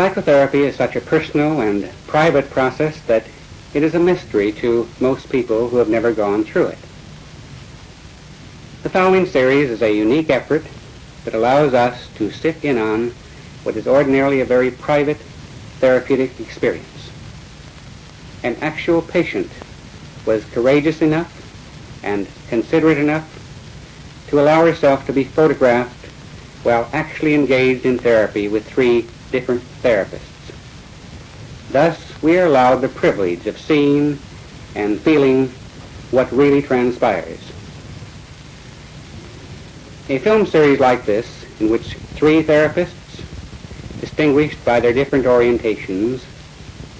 Psychotherapy is such a personal and private process that it is a mystery to most people who have never gone through it. The following series is a unique effort that allows us to sit in on what is ordinarily a very private therapeutic experience. An actual patient was courageous enough and considerate enough to allow herself to be photographed while actually engaged in therapy with 3 different therapists. Thus, we are allowed the privilege of seeing and feeling what really transpires. A film series like this, in which 3 therapists, distinguished by their different orientations,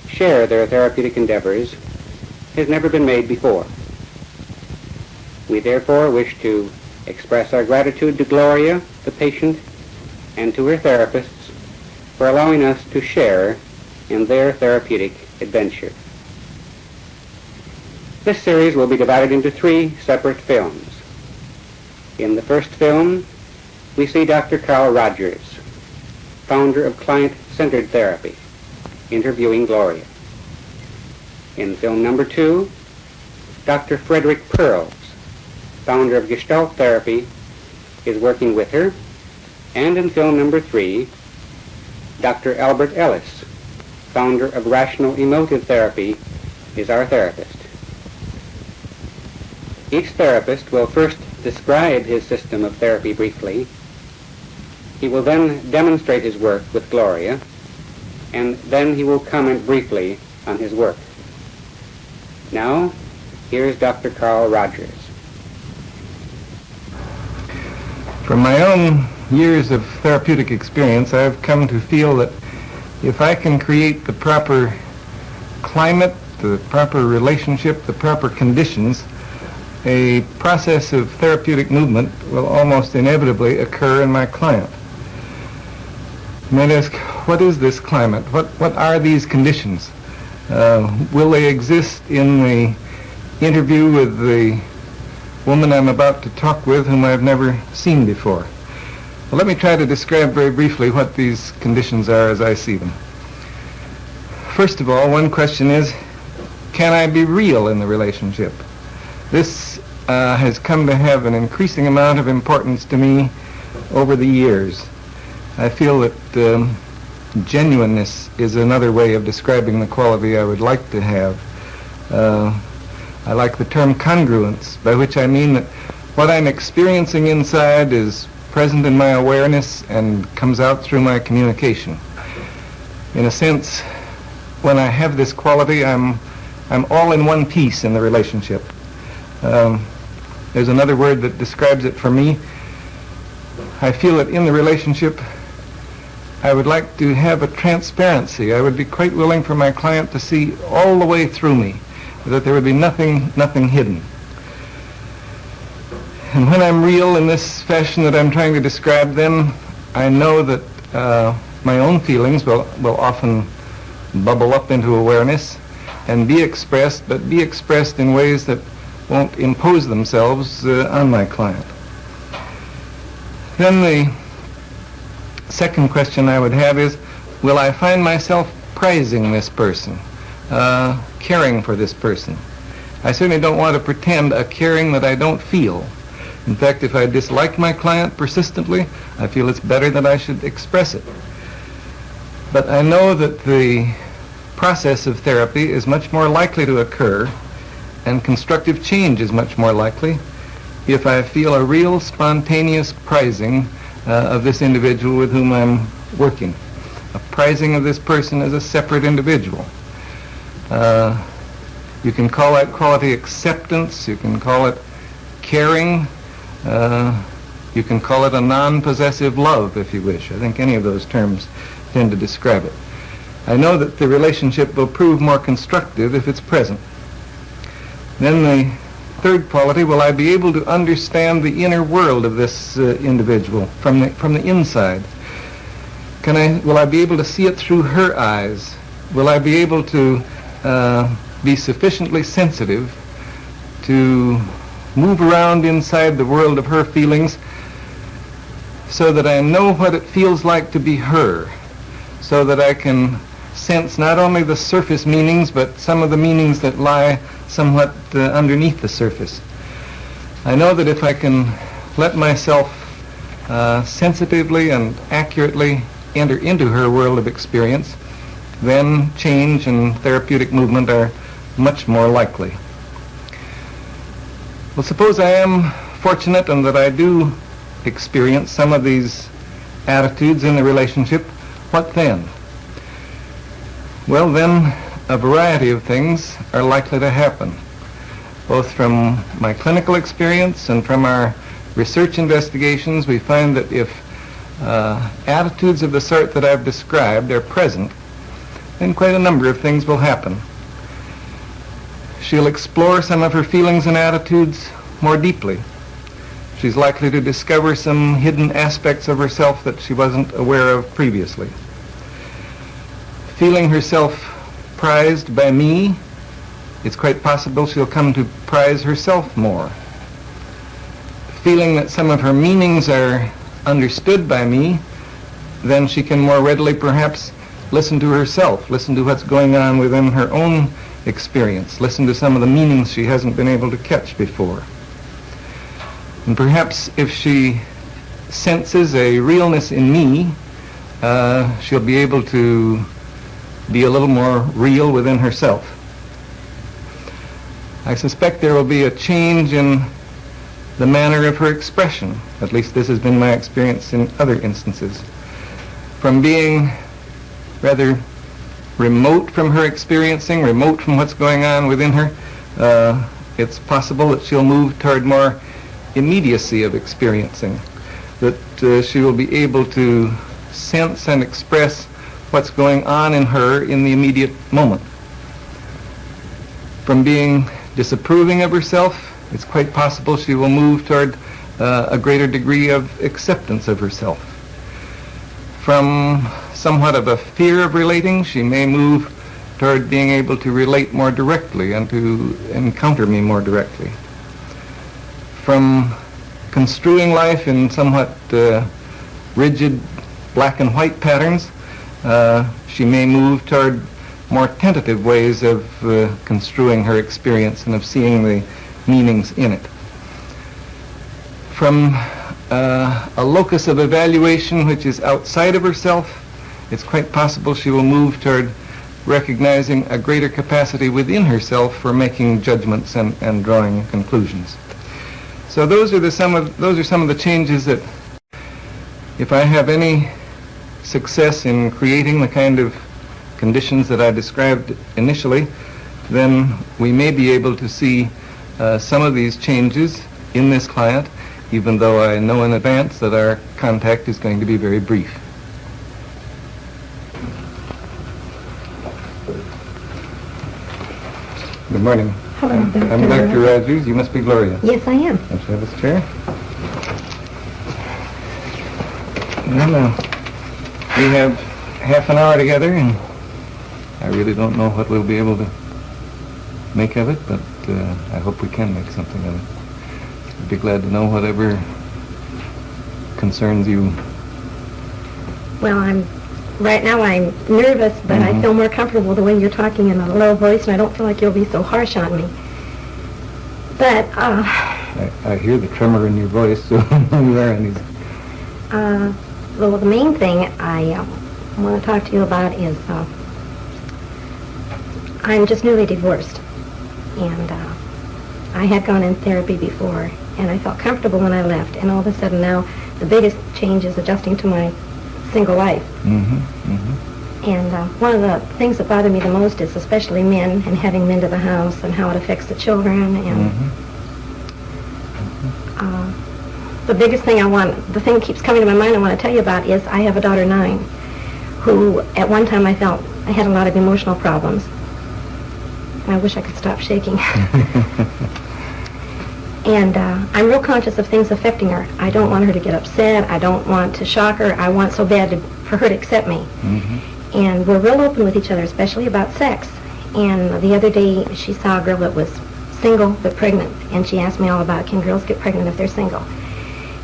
share their therapeutic endeavors, has never been made before. We therefore wish to express our gratitude to Gloria, the patient, and to her therapists for allowing us to share in their therapeutic adventure. This series will be divided into 3 separate films. In the first film, we see Dr. Carl Rogers, founder of client-centered therapy, interviewing Gloria. In film number 2, Dr. Frederick Pearls, founder of Gestalt therapy, is working with her. And in film number 3, Dr. Albert Ellis, founder of Rational Emotive Therapy, is our therapist. Each therapist will first describe his system of therapy briefly. He will then demonstrate his work with Gloria, and then he will comment briefly on his work. Now, here's Dr. Carl Rogers. From my own years of therapeutic experience, I've come to feel that if I can create the proper climate, the proper relationship, the proper conditions, a process of therapeutic movement will almost inevitably occur in my client. You might ask, what is this climate? What are these conditions? Will they exist in the interview with the woman I'm about to talk with, whom I've never seen before? Well, let me try to describe very briefly what these conditions are as I see them. First of all, one question is, can I be real in the relationship? This has come to have an increasing amount of importance to me over the years. I feel that genuineness is another way of describing the quality I would like to have. I like the term congruence, by which I mean that what I'm experiencing inside is present in my awareness and comes out through my communication. In a sense, when I have this quality, I'm all in one piece in the relationship. There's another word that describes it for me. I feel that in the relationship, I would like to have a transparency. I would be quite willing for my client to see all the way through me, that there would be nothing hidden. And when I'm real in this fashion that I'm trying to describe, then I know that my own feelings will often bubble up into awareness and be expressed, but be expressed in ways that won't impose themselves on my client. Then the second question I would have is, will I find myself praising this person, caring for this person? I certainly don't want to pretend a caring that I don't feel. In fact, if I dislike my client persistently, I feel it's better that I should express it. But I know that the process of therapy is much more likely to occur and constructive change is much more likely if I feel a real spontaneous prizing of this individual with whom I'm working. A prizing of this person as a separate individual. You can call that quality acceptance, you can call it caring, you can call it a non-possessive love if you wish. I think any of those terms tend to describe it. I know that the relationship will prove more constructive if it's present. Then the third quality, will I be able to understand the inner world of this individual from the inside? Will I be able to see it through her eyes? Will I be able to be sufficiently sensitive to move around inside the world of her feelings so that I know what it feels like to be her, so that I can sense not only the surface meanings but some of the meanings that lie somewhat underneath the surface. I know that if I can let myself sensitively and accurately enter into her world of experience, then change and therapeutic movement are much more likely. Well, suppose I am fortunate and that I do experience some of these attitudes in the relationship. What then? Well, then a variety of things are likely to happen, both from my clinical experience and from our research investigations. We find that if attitudes of the sort that I've described are present, then quite a number of things will happen. She'll explore some of her feelings and attitudes more deeply. She's likely to discover some hidden aspects of herself that she wasn't aware of previously. Feeling herself prized by me, it's quite possible she'll come to prize herself more. Feeling that some of her meanings are understood by me, then she can more readily perhaps listen to herself, listen to what's going on within her own experience, listen to some of the meanings she hasn't been able to catch before. And perhaps if she senses a realness in me, she'll be able to be a little more real within herself. I suspect there will be a change in the manner of her expression. At least this has been my experience in other instances. From being rather remote from her experiencing, remote from what's going on within her, it's possible that she'll move toward more immediacy of experiencing, that she will be able to sense and express what's going on in her in the immediate moment. From being disapproving of herself, it's quite possible she will move toward a greater degree of acceptance of herself. From somewhat of a fear of relating, she may move toward being able to relate more directly and to encounter me more directly. From construing life in somewhat rigid black and white patterns, she may move toward more tentative ways of construing her experience and of seeing the meanings in it. From a locus of evaluation which is outside of herself, it's quite possible she will move toward recognizing a greater capacity within herself for making judgments and drawing conclusions. So those are some of the changes that, if I have any success in creating the kind of conditions that I described initially, then we may be able to see some of these changes in this client, even though I know in advance that our contact is going to be very brief. Good morning. Hello, Dr. I'm Dr. Rogers. You must be Gloria. Yes, I am. Let's have this chair. Well, we have half an hour together, and I really don't know what we'll be able to make of it, but I hope we can make something of it. I'd be glad to know whatever concerns you. Well, right now I'm nervous, but I feel more comfortable the way you're talking in a low voice, and I don't feel like you'll be so harsh on me. But, I hear the tremor in your voice, so you are on these. well, the main thing I want to talk to you about is I'm just newly divorced, and I had gone in therapy before, and I felt comfortable when I left, and all of a sudden now the biggest change is adjusting to my single life. And one of the things that bother me the most is especially men and having men to the house and how it affects the children. And the biggest thing the thing that keeps coming to my mind I want to tell you about is I have a daughter 9 who at one time I felt I had a lot of emotional problems. I wish I could stop shaking. And I'm real conscious of things affecting her. I don't want her to get upset. I don't want to shock her. I want so bad for her to accept me. And we're real open with each other, especially about sex. And the other day she saw a girl that was single but pregnant, and she asked me all about, can girls get pregnant if they're single?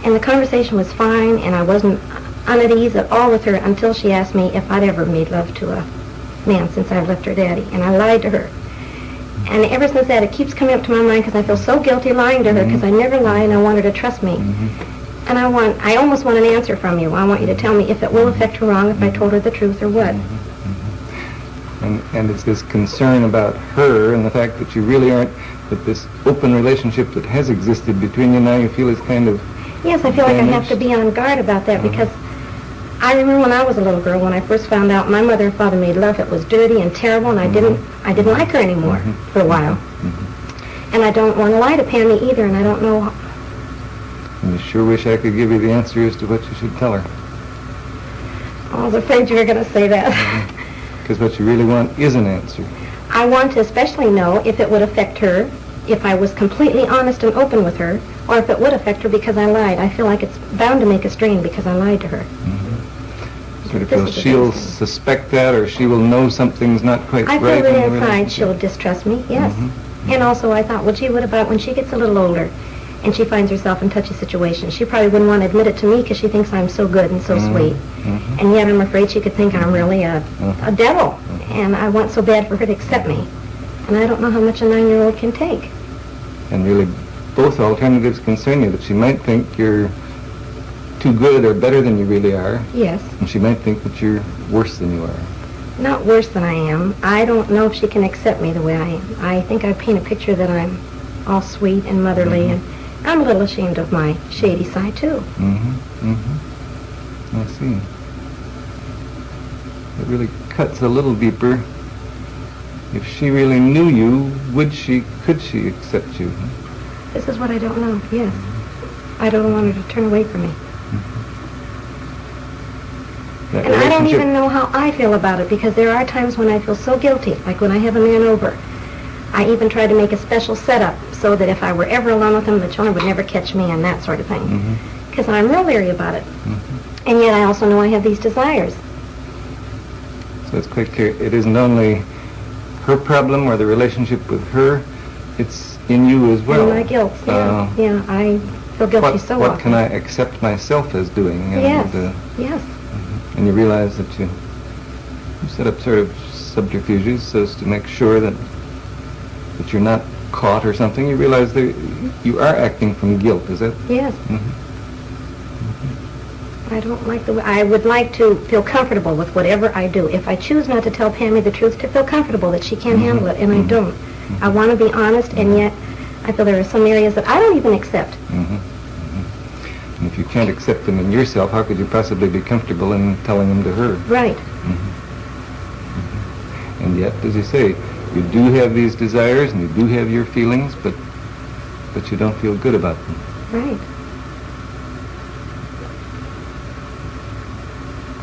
And the conversation was fine, and I wasn't unease at all with her until she asked me if I'd ever made love to a man since I left her daddy, and I lied to her. And ever since that, it keeps coming up to my mind because I feel so guilty lying to her because I never lie, and I want her to trust me. And I almost want an answer from you. I want you to tell me if it will affect her wrong if I told her the truth or what. And it's this concern about her and the fact that you really aren't, that this open relationship that has existed between you now you feel is kind of Yes, I feel like I have to be on guard about that because I remember when I was a little girl, when I first found out my mother and father made love, it was dirty and terrible, and I didn't like her anymore for a while. And I don't want to lie to Pammy either, and I don't know. And you sure wish I could give you the answer as to what you should tell her. I was afraid you were going to say that. Because what you really want is an answer. I want to especially know if it would affect her, if I was completely honest and open with her, or if it would affect her because I lied. I feel like it's bound to make a strain because I lied to her. Sort of feel she'll suspect that, or she will know something's not quite right. I feel that inside she'll distrust me, yes. And also I thought, well, gee, what about when she gets a little older and she finds herself in touchy situations? She probably wouldn't want to admit it to me because she thinks I'm so good and so sweet. And yet I'm afraid she could think I'm really a devil. And I want so bad for her to accept me. And I don't know how much a 9-year-old can take. And really, both alternatives concern you, that she might think you're too good or better than you really are. Yes. And she might think that you're worse than you are. Not worse than I am. I don't know if she can accept me the way I am. I think I paint a picture that I'm all sweet and motherly, and I'm a little ashamed of my shady side, too. I see. It really cuts a little deeper. If she really knew you, could she accept you? This is what I don't know, yes. I don't want her to turn away from me. And I don't even know how I feel about it, because there are times when I feel so guilty, like when I have a man over. I even try to make a special setup so that if I were ever alone with him, the children would never catch me and that sort of thing. Because I'm real leery about it. And yet I also know I have these desires. So it's quite clear. It isn't only her problem or the relationship with her, it's in you as well. And my guilt, yeah. I feel guilty so often. What can I accept myself as doing? And, yes. And you realize that you set up sort of subterfuges so as to make sure that you're not caught or something. You realize that you are acting from guilt, is that? Yes. I don't like the way. I would like to feel comfortable with whatever I do. If I choose not to tell Pammy the truth, to feel comfortable that she can't handle it, and I don't. I want to be honest, and yet I feel there are some areas that I don't even accept. And if you can't accept them in yourself, how could you possibly be comfortable in telling them to her? Right. And yet, as you say, you do have these desires and you do have your feelings, but you don't feel good about them. Right.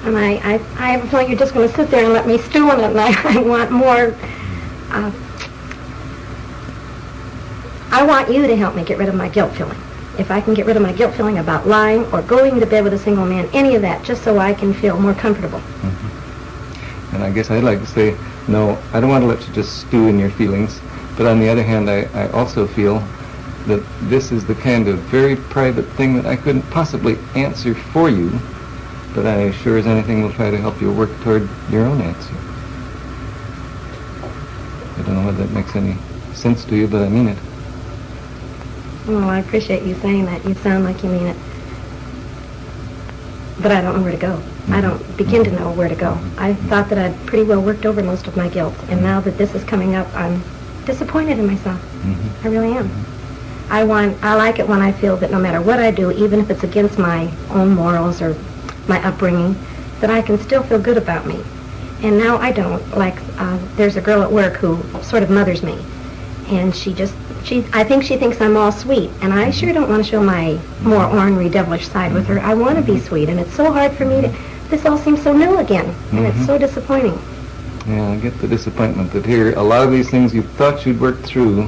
And I have a feeling you're just going to sit there and let me stew on it, and I want more. I want you to help me get rid of my guilt feeling. If I can get rid of my guilt feeling about lying or going to bed with a single man, any of that, just so I can feel more comfortable. And I guess I'd like to say, no, I don't want to let you just stew in your feelings, but on the other hand, I also feel that this is the kind of very private thing that I couldn't possibly answer for you, but I sure as anything will try to help you work toward your own answer. I don't know whether that makes any sense to you, but I mean it. Well, I appreciate you saying that. You sound like you mean it. But I don't know where to go. I don't begin to know where to go. I thought that I'd pretty well worked over most of my guilt, and now that this is coming up, I'm disappointed in myself. Mm-hmm. I really am. I like it when I feel that no matter what I do, even if it's against my own morals or my upbringing, that I can still feel good about me. And now I don't. Like, there's a girl at work who sort of mothers me. And I think she thinks I'm all sweet. And I sure don't want to show my more ornery, devilish side with her. I want to be sweet. And it's so hard for me to, this all seems so new again. And it's so disappointing. Yeah, I get the disappointment that here, a lot of these things you thought you'd worked through,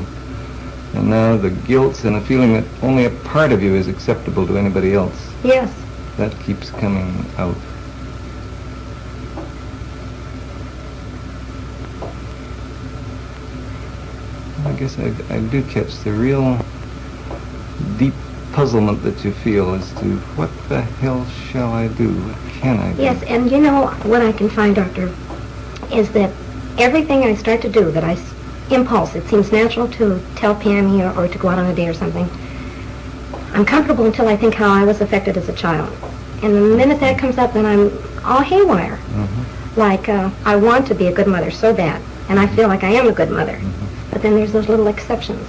and now the guilt and a feeling that only a part of you is acceptable to anybody else. Yes. That keeps coming out. I guess I do catch the real deep puzzlement that you feel as to what the hell shall I do? What can I do? Yes, and you know what I can find, Doctor, is that everything I start to do, that impulse, it seems natural to tell Pammy or to go out on a date or something, I'm comfortable until I think how I was affected as a child. And the minute that comes up, then I'm all haywire. Like, I want to be a good mother so bad, and I feel like I am a good mother. But then there's those little exceptions.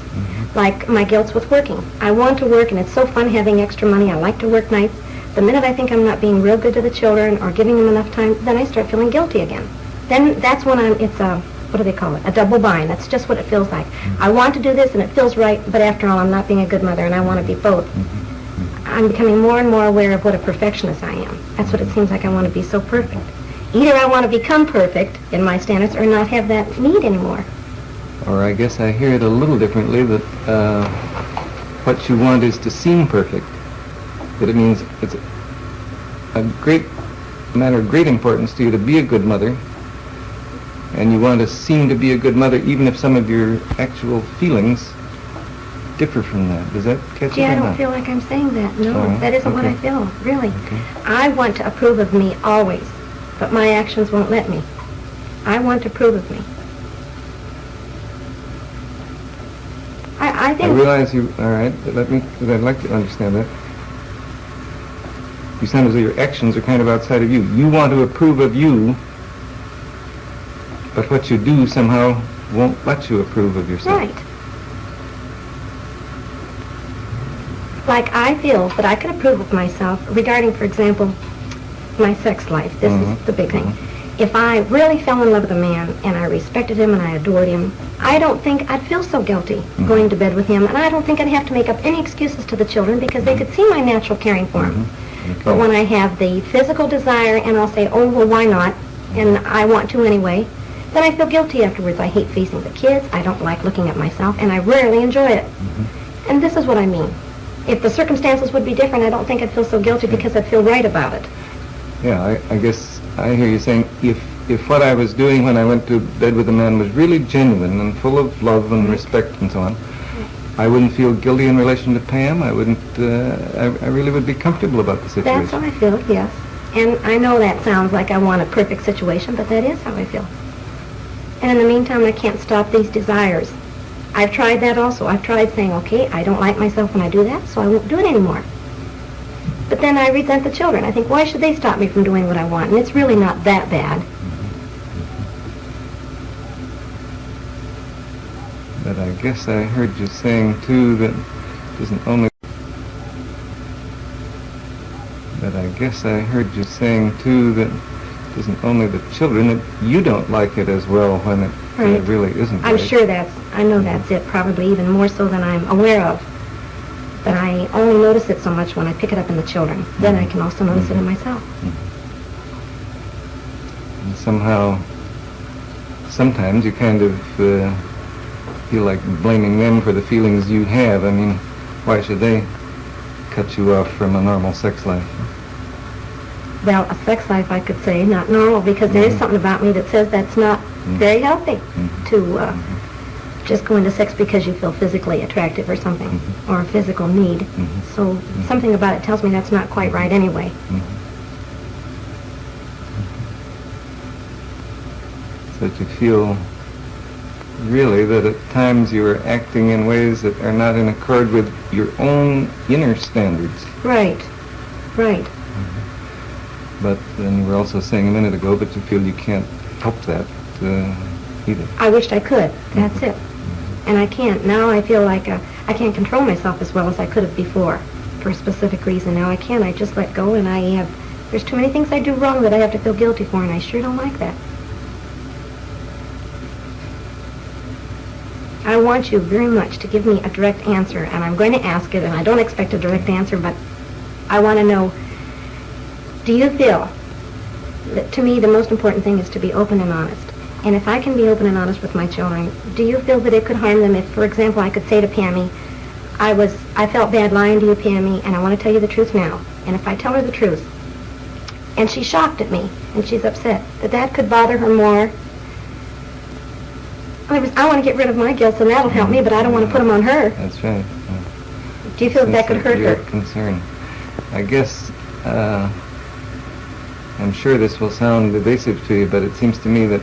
Like my guilt's with working. I want to work, and it's so fun having extra money. I like to work nights. The minute I think I'm not being real good to the children or giving them enough time, then I start feeling guilty again. Then that's when it's a, what do they call it? A double bind. That's just what it feels like. I want to do this, and it feels right, but after all, I'm not being a good mother, and I want to be both. I'm becoming more and more aware of what a perfectionist I am. That's what it seems like. I want to be so perfect. Either I want to become perfect in my standards or not have that need anymore. Or I guess I hear it a little differently, that what you want is to seem perfect. That it means it's a matter of great importance to you to be a good mother, and you want to seem to be a good mother even if some of your actual feelings differ from that. Does that catch you? Yeah, I don't feel like I'm saying that. No, that isn't what I feel, really. Okay. I want to approve of me always, but my actions won't let me. I want to approve of me. I think... I realize you... All right, I'd like to understand that. You sound as though your actions are kind of outside of you. You want to approve of you, but what you do somehow won't let you approve of yourself. Right. Like, I feel that I can approve of myself regarding, for example, my sex life. This is the big thing. If I really fell in love with a man and I respected him and I adored him, I don't think I'd feel so guilty going to bed with him, and I don't think I'd have to make up any excuses to the children because they could see my natural caring for him. Okay. But when I have the physical desire and I'll say, oh, well, why not, and I want to anyway, then I feel guilty afterwards. I hate facing the kids, I don't like looking at myself, and I rarely enjoy it. And this is what I mean. If the circumstances would be different, I don't think I'd feel so guilty because I'd feel right about it. Yeah, I guess I hear you saying if what I was doing when I went to bed with a man was really genuine and full of love and respect and so on, I wouldn't feel guilty in relation to Pam. I wouldn't, I really would be comfortable about the situation. That's how I feel, yes. And I know that sounds like I want a perfect situation, but that is how I feel. And in the meantime, I can't stop these desires. I've tried that also. I've tried saying, okay, I don't like myself when I do that, so I won't do it anymore. But then I resent the children. I think, why should they stop me from doing what I want? And it's really not that bad. But I guess I heard you saying, too, that it isn't only... But I guess I heard you saying, too, that it isn't only the children, that you don't like it as well when it really isn't I'm right. sure I know that's it, probably even more so than I'm aware of. But I only notice it so much when I pick it up in the children. Then I can also notice it in myself. And somehow, sometimes you kind of feel like blaming them for the feelings you have. I mean, why should they cut you off from a normal sex life? Well, a sex life, I could say, not normal, because there is something about me that says that's not very healthy to just go into sex because you feel physically attractive or something, or a physical need. So something about it tells me that's not quite right anyway. So that you feel really that at times you are acting in ways that are not in accord with your own inner standards. Right, right. But then you were also saying a minute ago, but you feel you can't help that either. I wished I could. That's it. And I can't. Now I feel like I can't control myself as well as I could have before for a specific reason. Now I can't. I just let go, and there's too many things I do wrong that I have to feel guilty for, and I sure don't like that. I want you very much to give me a direct answer, and I'm going to ask it, and I don't expect a direct answer, but I want to know, do you feel that, to me, the most important thing is to be open and honest? And if I can be open and honest with my children, do you feel that it could harm them if, for example, I could say to Pammy, I felt bad lying to you, Pammy, and I want to tell you the truth now. And if I tell her the truth, and she's shocked at me, and she's upset, that could bother her more. I want to get rid of my guilt, and that'll help me, but I don't want to put them on her. That's right. Do you feel that could hurt her? Concern. I guess, I'm sure this will sound evasive to you, but it seems to me that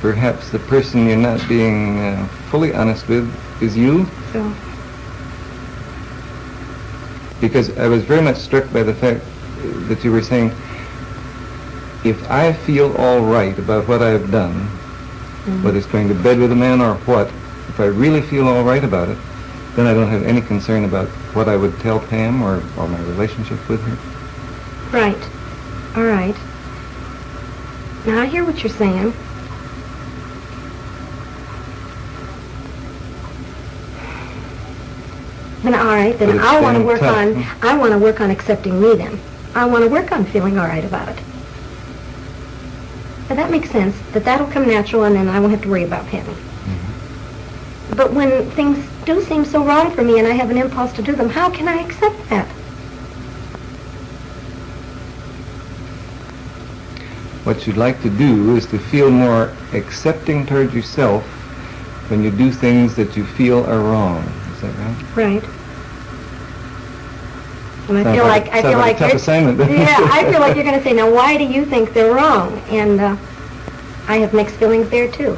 perhaps the person you're not being fully honest with is you. So. Because I was very much struck by the fact that you were saying, if I feel all right about what I've done, whether it's going to bed with a man or what, if I really feel all right about it, then I don't have any concern about what I would tell Pam or my relationship with her. Right. All right. Now I hear what you're saying. Then all right, then I want to work on accepting me then. I want to work on feeling all right about it. Now that makes sense, that'll come natural, and then I won't have to worry about Pammy. But when things do seem so wrong for me and I have an impulse to do them, how can I accept that? What you'd like to do is to feel more accepting towards yourself when you do things that you feel are wrong. Is that right? Right. And I feel like a tough assignment. Yeah, I feel like you're going to say, now why do you think they're wrong? And I have mixed feelings there too.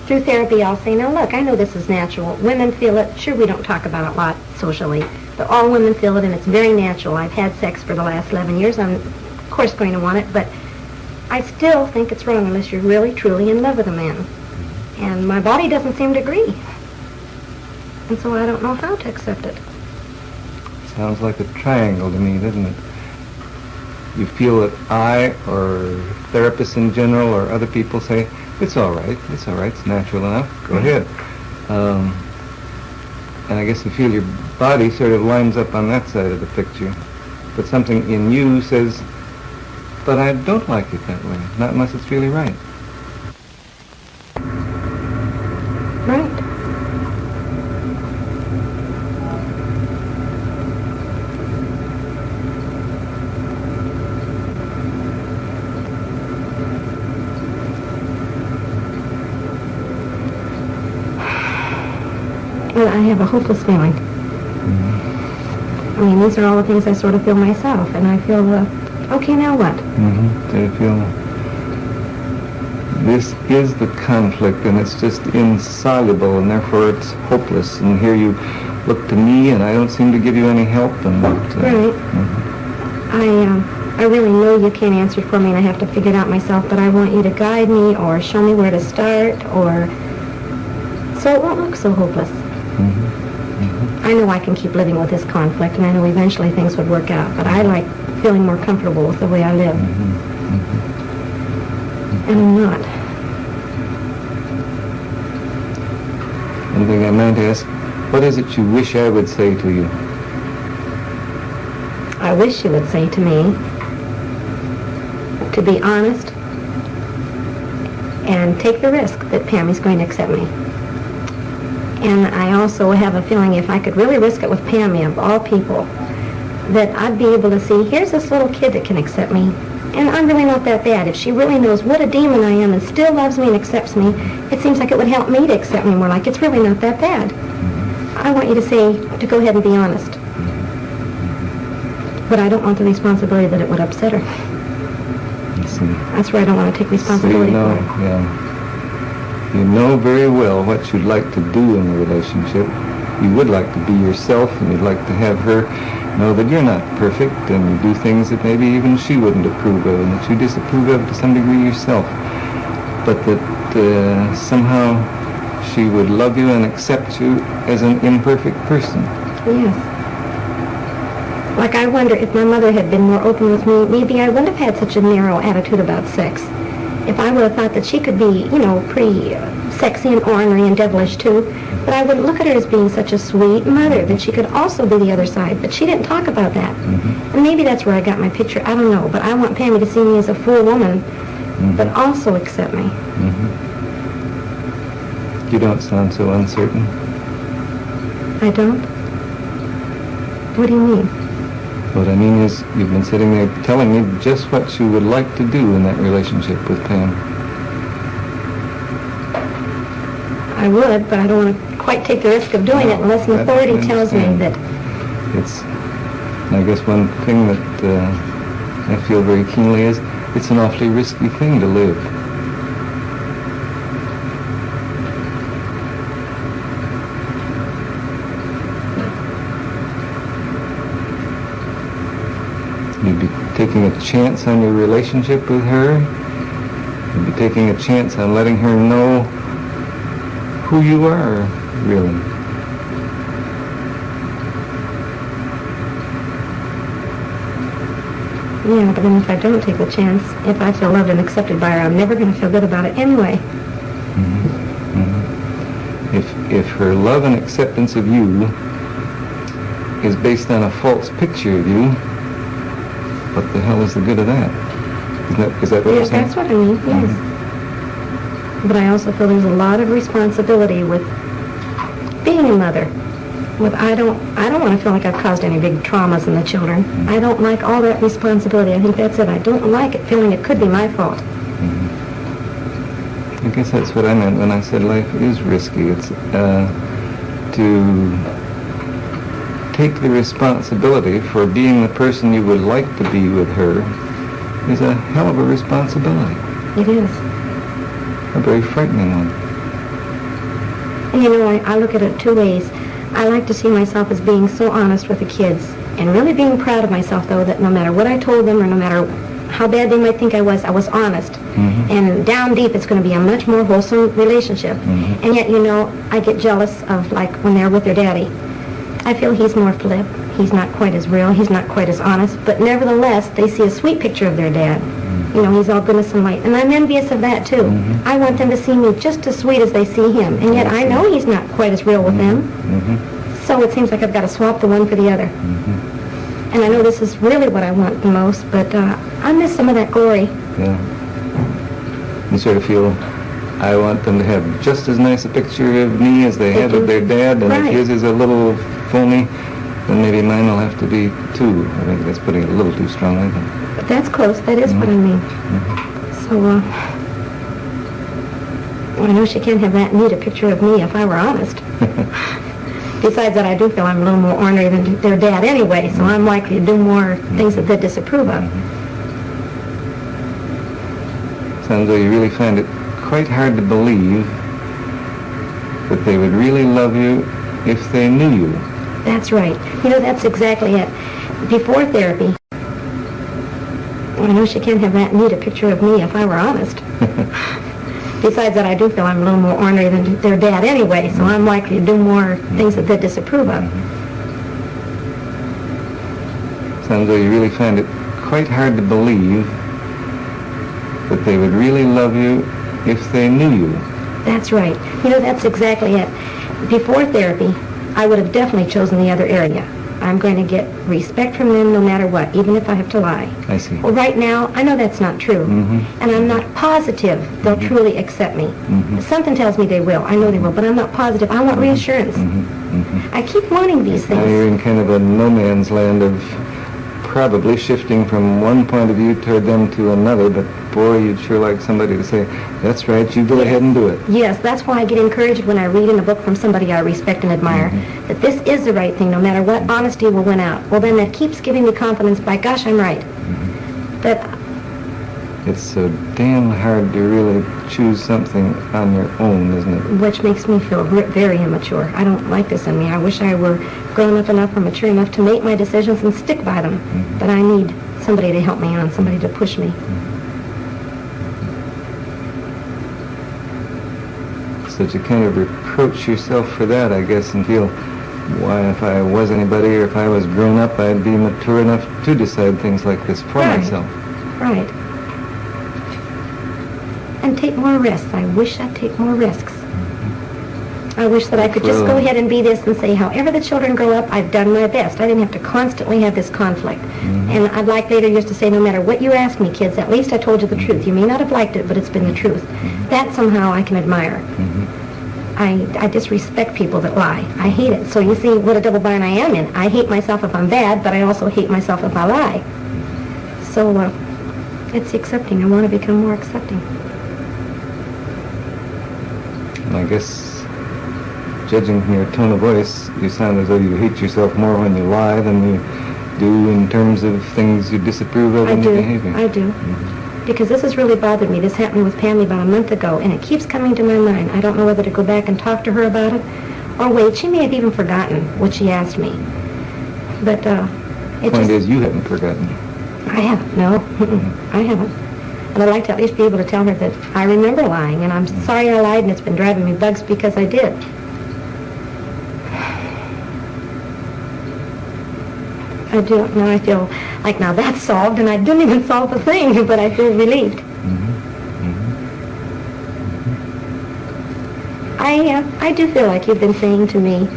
Through therapy, I'll say, now look, I know this is natural. Women feel it. Sure, we don't talk about it a lot socially, but all women feel it, and it's very natural. I've had sex for the last 11 years. I'm, of course, going to want it, but I still think it's wrong unless you're really, truly in love with a man. And my body doesn't seem to agree. And so I don't know how to accept it. Sounds like a triangle to me, doesn't it? You feel that I, or therapists in general, or other people say, it's all right, it's natural enough, go ahead. And I guess you feel your body sort of lines up on that side of the picture. But something in you says, but I don't like it that way, not unless it's really right. Right. Well, I have a hopeless feeling. I mean, these are all the things I sort of feel myself, and I feel, okay, now what? So you feel this is the conflict, and it's just insoluble, and therefore it's hopeless. And here you look to me, and I don't seem to give you any help. And right. I really know you can't answer for me, and I have to figure it out myself. But I want you to guide me, or show me where to start, or so it won't look so hopeless. I know I can keep living with this conflict, and I know eventually things would work out. But I like feeling more comfortable with the way I live. And I'm not. One thing I meant to ask, what is it you wish I would say to you? I wish you would say to me to be honest and take the risk that Pammy's going to accept me. And I also have a feeling if I could really risk it with Pammy, of all people, that I'd be able to see, here's this little kid that can accept me. And I'm really not that bad. If she really knows what a demon I am and still loves me and accepts me, it seems like it would help me to accept me more, like it's really not that bad. I want you to say, to go ahead and be honest. But I don't want the responsibility that it would upset her. That's where I don't want to take responsibility for it. Yeah. You know very well what you'd like to do in the relationship. You would like to be yourself, and you'd like to have her know that you're not perfect, and you do things that maybe even she wouldn't approve of, and that you disapprove of to some degree yourself. But that somehow she would love you and accept you as an imperfect person. Yes. Like I wonder if my mother had been more open with me, maybe I wouldn't have had such a narrow attitude about sex. If I would have thought that she could be, pretty sexy and ornery and devilish too, but I wouldn't look at her as being such a sweet mother, that she could also be the other side. But she didn't talk about that. Mm-hmm. And maybe that's where I got my picture. I don't know. But I want Pammy to see me as a full woman, but also accept me. Mm-hmm. You don't sound so uncertain. I don't? What do you mean? What I mean is, you've been sitting there telling me just what you would like to do in that relationship with Pam. I would, but I don't want to quite take the risk of doing it unless an authority tells me that... It's, I guess one thing that I feel very keenly is, it's an awfully risky thing to live. You'd be taking a chance on your relationship with her. You'd be taking a chance on letting her know who you are, really. Yeah, but then if I don't take the chance, if I feel loved and accepted by her, I'm never going to feel good about it anyway. Mm-hmm. Mm-hmm. If her love and acceptance of you is based on a false picture of you, what the hell is the good of that? Is that what you're saying? That's what I mean, yes. But I also feel there's a lot of responsibility with being a mother. I don't want to feel like I've caused any big traumas in the children. I don't like all that responsibility. I think that's it. I don't like it, feeling it could be my fault. I guess that's what I meant when I said life is risky. It's to take the responsibility for being the person you would like to be with her is a hell of a responsibility. It is. A very frightening one. And I look at it two ways. I like to see myself as being so honest with the kids and really being proud of myself, though, that no matter what I told them or no matter how bad they might think I was honest. Mm-hmm. And down deep, it's going to be a much more wholesome relationship. Mm-hmm. And yet, I get jealous of, like, when they're with their daddy. I feel he's more flip. He's not quite as real. He's not quite as honest. But nevertheless, they see a sweet picture of their dad. Mm-hmm. He's all goodness and light. And I'm envious of that, too. Mm-hmm. I want them to see me just as sweet as they see him. And yet I know he's not quite as real with them. Mm-hmm. So it seems like I've got to swap the one for the other. Mm-hmm. And I know this is really what I want the most, but I miss some of that glory. Yeah. You sort of feel, I want them to have just as nice a picture of me as they had of their dad, and if his is a little phony, then maybe mine will have to be too. I think that's putting it a little too strongly. But that's close. That is what I mean. Mm-hmm. So, I know she can't have that neat a picture of me if I were honest. Besides that, I do feel I'm a little more ornery than their dad anyway, so I'm likely to do more things that they disapprove of. Sounds like you really find it quite hard to believe that they would really love you if they knew you. That's right. That's exactly it. Before therapy, I know she can't have that neat a picture of me if I were honest. Besides that, I do feel I'm a little more ornery than their dad anyway, so I'm likely to do more things that they disapprove of. Sounds like you really find it quite hard to believe that they would really love you if they knew you. That's right. That's exactly it. Before therapy, I would have definitely chosen the other area. I'm going to get respect from them no matter what, even if I have to lie. I see. Well, right now, I know that's not true. Mm-hmm. And I'm not positive they'll truly accept me. Mm-hmm. Something tells me they will. I know they will, but I'm not positive. I want reassurance. Mm-hmm. Mm-hmm. I keep wanting these things. Now you're in kind of a no man's land of probably shifting from one point of view toward them to another, but boy, you'd sure like somebody to say, that's right, you go ahead and do it. Yes, that's why I get encouraged when I read in a book from somebody I respect and admire, that this is the right thing, no matter what, honesty will win out. Well, then that keeps giving me confidence, by gosh, I'm right. But it's so damn hard to really choose something on your own, isn't it? Which makes me feel very immature. I don't like this in me. I wish I were grown up enough or mature enough to make my decisions and stick by them. Mm-hmm. But I need somebody to help me on, somebody to push me. So that you kind of reproach yourself for that, I guess, and feel, why, if I was anybody or if I was grown up, I'd be mature enough to decide things like this for myself. Right. And take more risks. I wish I'd take more risks. I wish that I could just go ahead and be this and say, however the children grow up, I've done my best. I didn't have to constantly have this conflict. And I'd like later years to say, no matter what you ask me, kids, at least I told you the truth. You may not have liked it, but it's been the truth. That somehow I can admire. I disrespect people that lie. I hate it. So you see what a double bind I am in. I hate myself if I'm bad, but I also hate myself if I lie. So it's the accepting. I want to become more accepting. And I guess, judging from your tone of voice, you sound as though you hate yourself more when you lie than you do in terms of things you disapprove of in your behavior. I do. Because this has really bothered me. This happened with Pammy about a month ago, and it keeps coming to my mind. I don't know whether to go back and talk to her about it, or wait. She may have even forgotten what she asked me. But the point is, you haven't forgotten. I haven't, no. I haven't. And I'd like to at least be able to tell her that I remember lying, and I'm sorry I lied, and it's been driving me bugs because I did. I do. Now I feel like now that's solved, and I didn't even solve the thing, but I feel relieved. I do feel like you've been saying to me,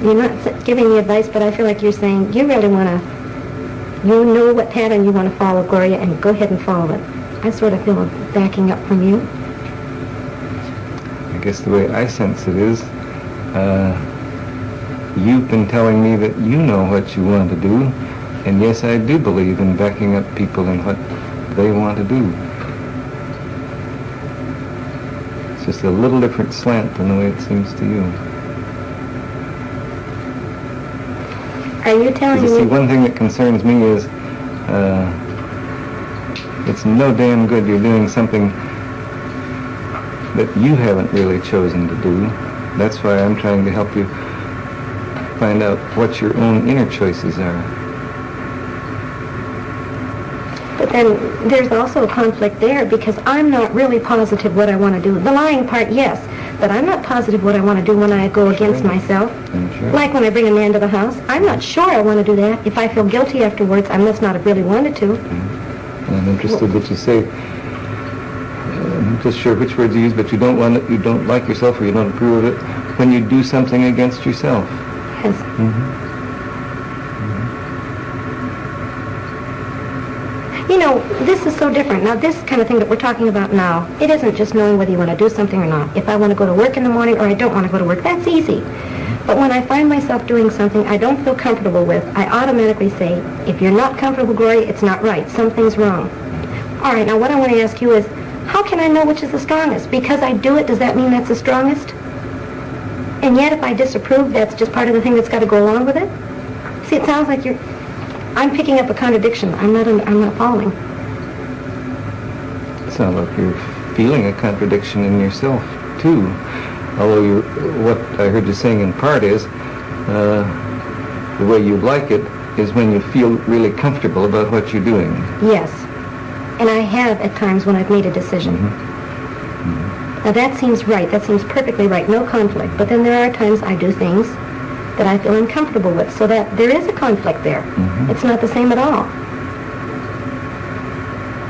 you're not giving me advice, but I feel like you're saying you really want to, you know what pattern you want to follow, Gloria, and go ahead and follow it. I sort of feel a backing up from you. I guess the way I sense it is, you've been telling me that you know what you want to do, and yes, I do believe in backing up people in what they want to do. It's just a little different slant than the way it seems to you. Are you telling me? See, one thing that concerns me is it's no damn good you're doing something that you haven't really chosen to do. That's why I'm trying to help you find out what your own inner choices are. But then there's also a conflict there because I'm not really positive what I want to do. The lying part, yes, but I'm not positive what I want to do when I go against myself. Sure. Like when I bring a man to the house, I'm not sure I want to do that. If I feel guilty afterwards, I must not have really wanted to. And I'm interested that you say, I'm not just sure which words you use, but you don't want it, you don't like yourself or you don't approve of it when you do something against yourself. Yes. You know, this is so different. Now, this kind of thing that we're talking about now, it isn't just knowing whether you want to do something or not. If I want to go to work in the morning or I don't want to go to work, that's easy. But when I find myself doing something I don't feel comfortable with, I automatically say, if you're not comfortable, Gloria, it's not right. Something's wrong. All right, now what I want to ask you is, how can I know which is the strongest? Because I do it, does that mean that's the strongest? And yet, if I disapprove, that's just part of the thing that's got to go along with it? See, it sounds like I'm picking up a contradiction. I'm not following. It sounds like you're feeling a contradiction in yourself, too. Although what I heard you saying in part is, the way you like it is when you feel really comfortable about what you're doing. Yes. And I have at times when I've made a decision. Now that seems right. That seems perfectly right. No conflict. But then there are times I do things that I feel uncomfortable with. So that there is a conflict there. It's not the same at all.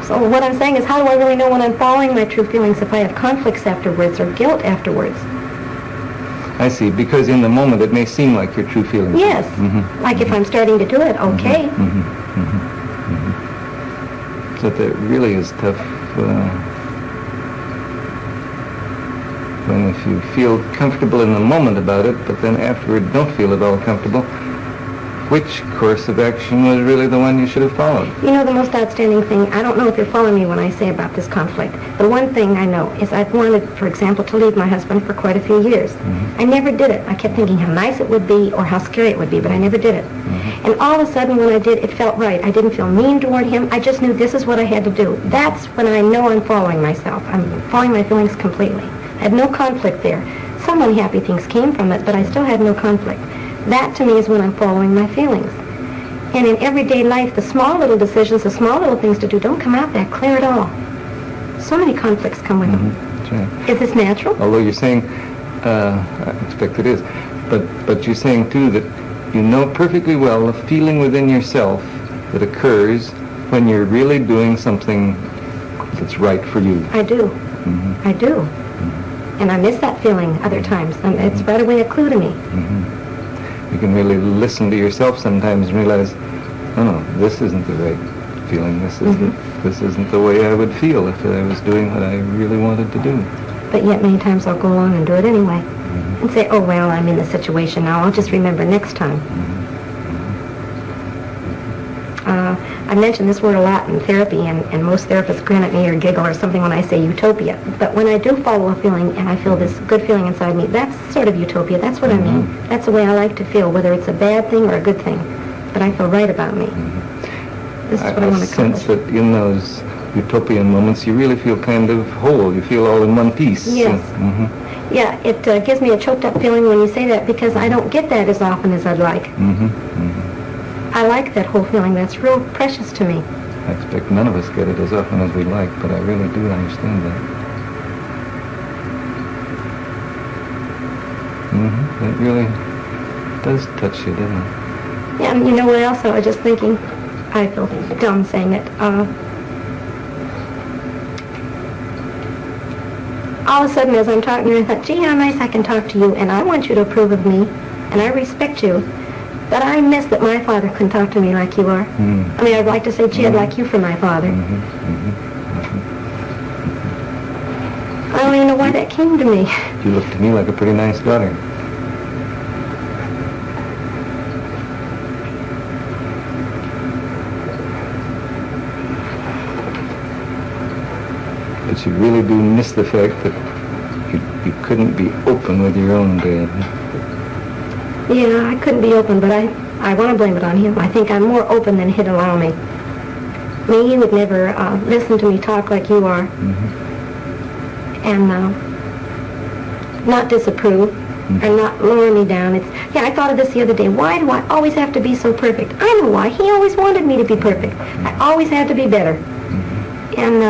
So what I'm saying is, how do I really know when I'm following my true feelings if I have conflicts afterwards or guilt afterwards? I see. Because in the moment it may seem like your true feelings. Yes. Like if I'm starting to do it, okay. So that really is tough. When if you feel comfortable in the moment about it, but then afterward don't feel at all comfortable, which course of action was really the one you should have followed? You know, the most outstanding thing, I don't know if you're following me when I say about this conflict. The one thing I know is I've wanted, for example, to leave my husband for quite a few years. I never did it. I kept thinking how nice it would be or how scary it would be, but I never did it. And all of a sudden when I did, it felt right. I didn't feel mean toward him. I just knew this is what I had to do. That's when I know I'm following myself. I'm following my feelings completely. I had no conflict there. Some unhappy things came from it, but I still had no conflict. That to me is when I'm following my feelings. And in everyday life, the small little decisions, the small little things to do don't come out that clear at all. So many conflicts come with them. That's right. Is this natural? Although you're saying, I expect it is, but you're saying too that you know perfectly well the feeling within yourself that occurs when you're really doing something that's right for you. I do. I do. And I miss that feeling other times. And it's right away a clue to me. You can really listen to yourself sometimes and realize, oh no, this isn't the right feeling. This isn't the way I would feel if I was doing what I really wanted to do. But yet many times I'll go along and do it anyway. And say, oh, well, I'm in this situation now. I'll just remember next time. I mention this word a lot in therapy, and most therapists grin at me or giggle or something when I say utopia. But when I do follow a feeling and I feel this good feeling inside me, that's sort of utopia. That's what I mean. That's the way I like to feel, whether it's a bad thing or a good thing. But I feel right about me. This is what I want to accomplish. I sense that in those utopian moments, you really feel kind of whole. You feel all in one piece. Yes. Yeah, it gives me a choked up feeling when you say that, because I don't get that as often as I'd like. I like that whole feeling. That's real precious to me. I expect none of us get it as often as we like, but I really do understand that. It really does touch you, doesn't it? Yeah, and you know what else I was just thinking? I feel dumb saying it. All of a sudden, as I'm talking to you, I thought, gee, how nice I can talk to you, and I want you to approve of me, and I respect you. But I miss that my father couldn't talk to me like you are. I mean, I'd like to say, gee, I'd like you for my father. I don't even know why that came to me. You look to me like a pretty nice daughter. But you really do miss the fact that you couldn't be open with your own dad. Yeah, I couldn't be open, but I want to blame it on him. I think I'm more open than he'd allow me. I mean, he would never listen to me talk like you are. And not disapprove and not lower me down. Yeah, I thought of this the other day. Why do I always have to be so perfect? I know why. He always wanted me to be perfect. I always had to be better. And,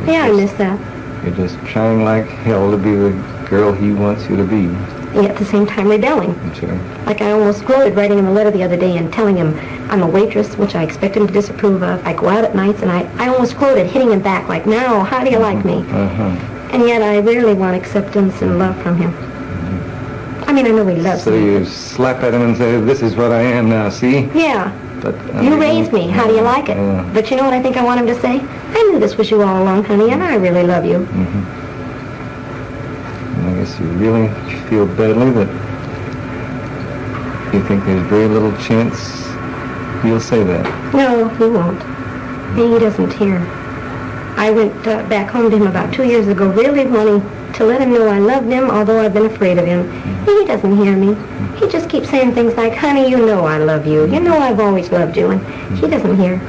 yeah, I miss that. You're just trying like hell to be the girl he wants you to be. And at the same time rebelling. Sure. Like I almost gloated writing him a letter the other day and telling him I'm a waitress, which I expect him to disapprove of. I go out at nights, and I almost gloated, hitting him back like, now, how do you like me? And yet I rarely want acceptance and love from him. I mean, I know he loves me. So you slap at him and say, this is what I am now, see? Yeah. But you raised me. How do you like it? But you know what I think I want him to say? I knew this was you all along, honey, and I really love you. I guess you really feel badly that you think there's very little chance he'll say that. No, he won't. He doesn't hear. I went back home to him about 2 years ago, really wanting to let him know I loved him, although I've been afraid of him. He doesn't hear me. He just keeps saying things like, honey, you know I love you. You know I've always loved you. And he doesn't hear.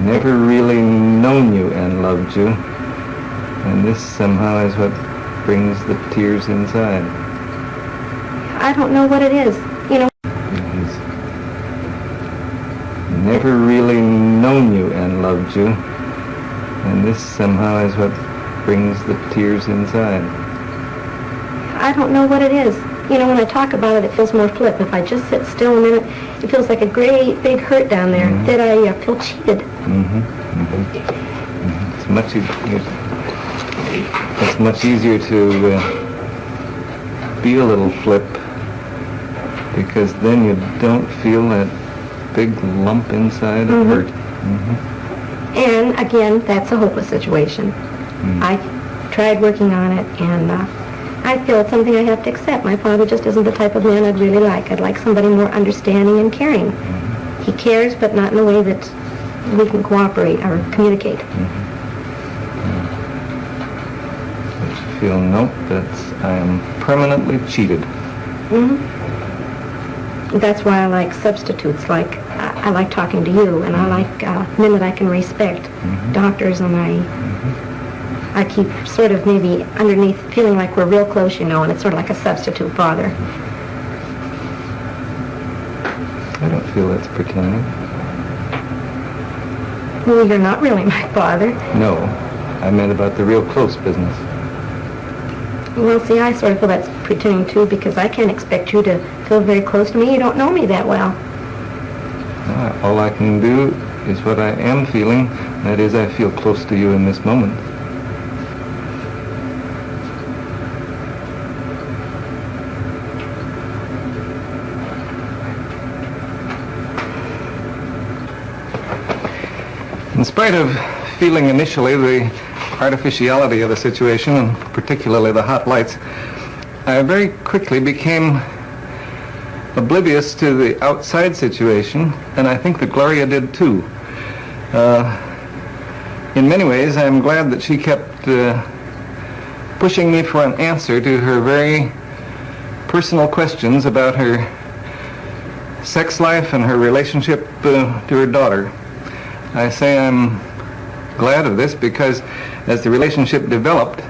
Never really known you and loved you, and this somehow is what brings the tears inside. I don't know what it is. You know. He's never really known you and loved you, and this somehow is what brings the tears inside. I don't know what it is. You know, when I talk about it, it feels more flip. If I just sit still a minute, it feels like a great big hurt down there that I feel cheated. It's much easier to be a little flip, because then you don't feel that big lump inside of hurt. And again, that's a hopeless situation. I tried working on it, and I feel it's something I have to accept. My father just isn't the type of man I'd really like. I'd like somebody more understanding and caring. He cares, but not in a way that we can cooperate or communicate. But you feel, nope, I am permanently cheated. That's why I like substitutes. Like I like talking to you, and I like men that I can respect. Doctors, and I keep sort of maybe underneath feeling like we're real close, you know, and it's sort of like a substitute father. I don't feel that's pretending. Well, you're not really my father. No, I meant about the real close business. Well, see, I sort of feel that's pretending, too, because I can't expect you to feel very close to me. You don't know me that well. All I can do is what I am feeling. That is, I feel close to you in this moment. In spite of feeling initially the artificiality of the situation, and particularly the hot lights, I very quickly became oblivious to the outside situation, and I think that Gloria did too. In many ways, I'm glad that she kept pushing me for an answer to her very personal questions about her sex life and her relationship to her daughter. I say I'm glad of this because as the relationship developed,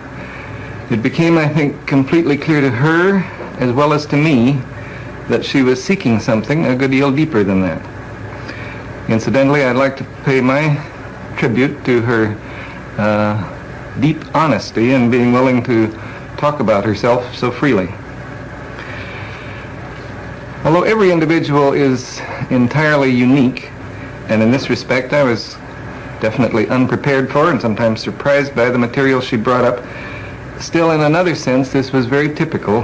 it became, I think, completely clear to her as well as to me that she was seeking something a good deal deeper than that. Incidentally, I'd like to pay my tribute to her deep honesty in being willing to talk about herself so freely. Although every individual is entirely unique, and in this respect I was definitely unprepared for and sometimes surprised by the material she brought up, still in another sense this was very typical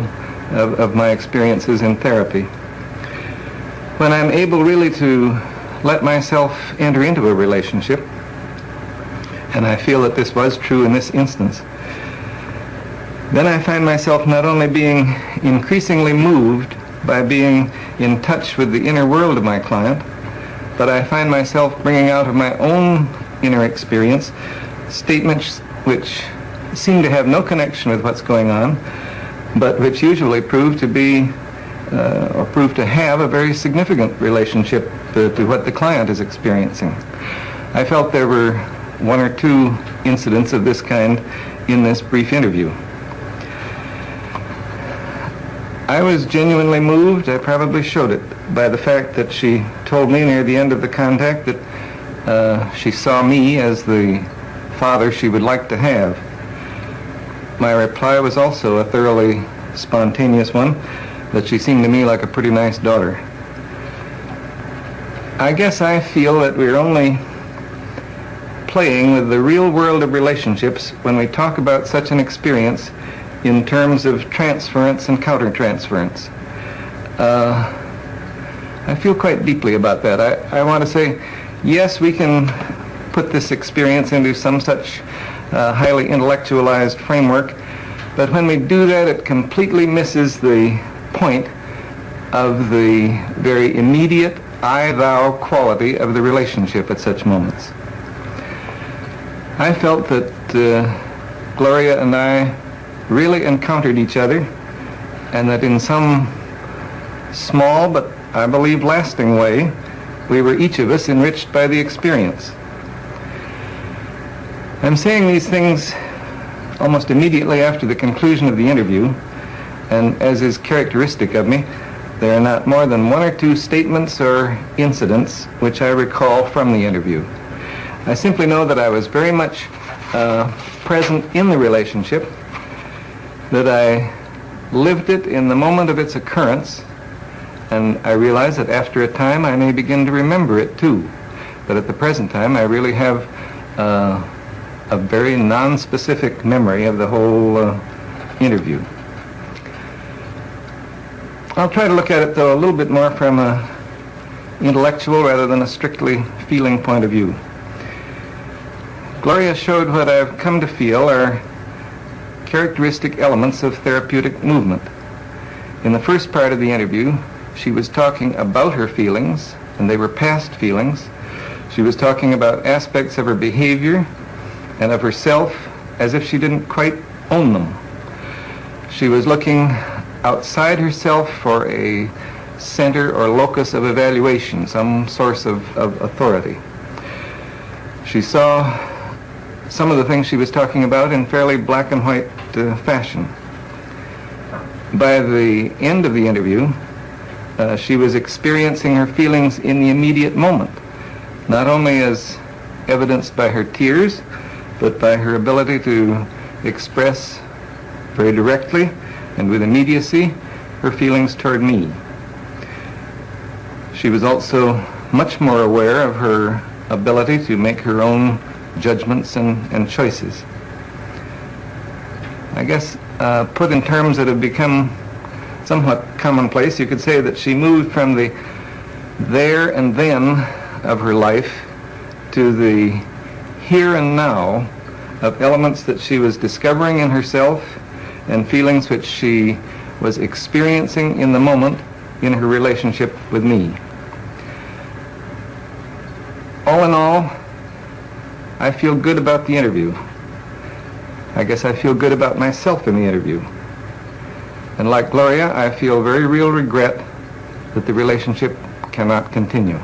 of my experiences in therapy. When I'm able really to let myself enter into a relationship, and I feel that this was true in this instance, then I find myself not only being increasingly moved by being in touch with the inner world of my client, but I find myself bringing out of my own inner experience statements which seem to have no connection with what's going on, but which usually prove to be or prove to have a very significant relationship to what the client is experiencing. I felt there were one or two incidents of this kind in this brief interview. I was genuinely moved, I probably showed it, by the fact that she told me near the end of the contact that she saw me as the father she would like to have. My reply was also a thoroughly spontaneous one, that she seemed to me like a pretty nice daughter. I guess I feel that we're only playing with the real world of relationships when we talk about such an experience in terms of transference and countertransference. I feel quite deeply about that. I want to say, yes, we can put this experience into some such highly intellectualized framework, but when we do that, it completely misses the point of the very immediate I-thou quality of the relationship at such moments. I felt that Gloria and I really encountered each other, and that in some small but I believe lasting way, we were each of us enriched by the experience. I'm saying these things almost immediately after the conclusion of the interview, and as is characteristic of me, there are not more than one or two statements or incidents which I recall from the interview. I simply know that I was very much present in the relationship, that I lived it in the moment of its occurrence, and I realize that after a time I may begin to remember it too. But at the present time I really have a very non-specific memory of the whole interview. I'll try to look at it though a little bit more from an intellectual rather than a strictly feeling point of view. Gloria showed what I've come to feel are characteristic elements of therapeutic movement. In the first part of the interview, she was talking about her feelings, and they were past feelings. She was talking about aspects of her behavior and of herself as if she didn't quite own them. She was looking outside herself for a center or locus of evaluation, some source of authority. She saw some of the things she was talking about in fairly black and white fashion. By the end of the interview, she was experiencing her feelings in the immediate moment, not only as evidenced by her tears, but by her ability to express very directly and with immediacy her feelings toward me. She was also much more aware of her ability to make her own judgments and choices. I guess, put in terms that have become somewhat commonplace, you could say that she moved from the there and then of her life to the here and now of elements that she was discovering in herself and feelings which she was experiencing in the moment in her relationship with me. All in all, I feel good about the interview. I guess I feel good about myself in the interview. And like Gloria, I feel very real regret that the relationship cannot continue.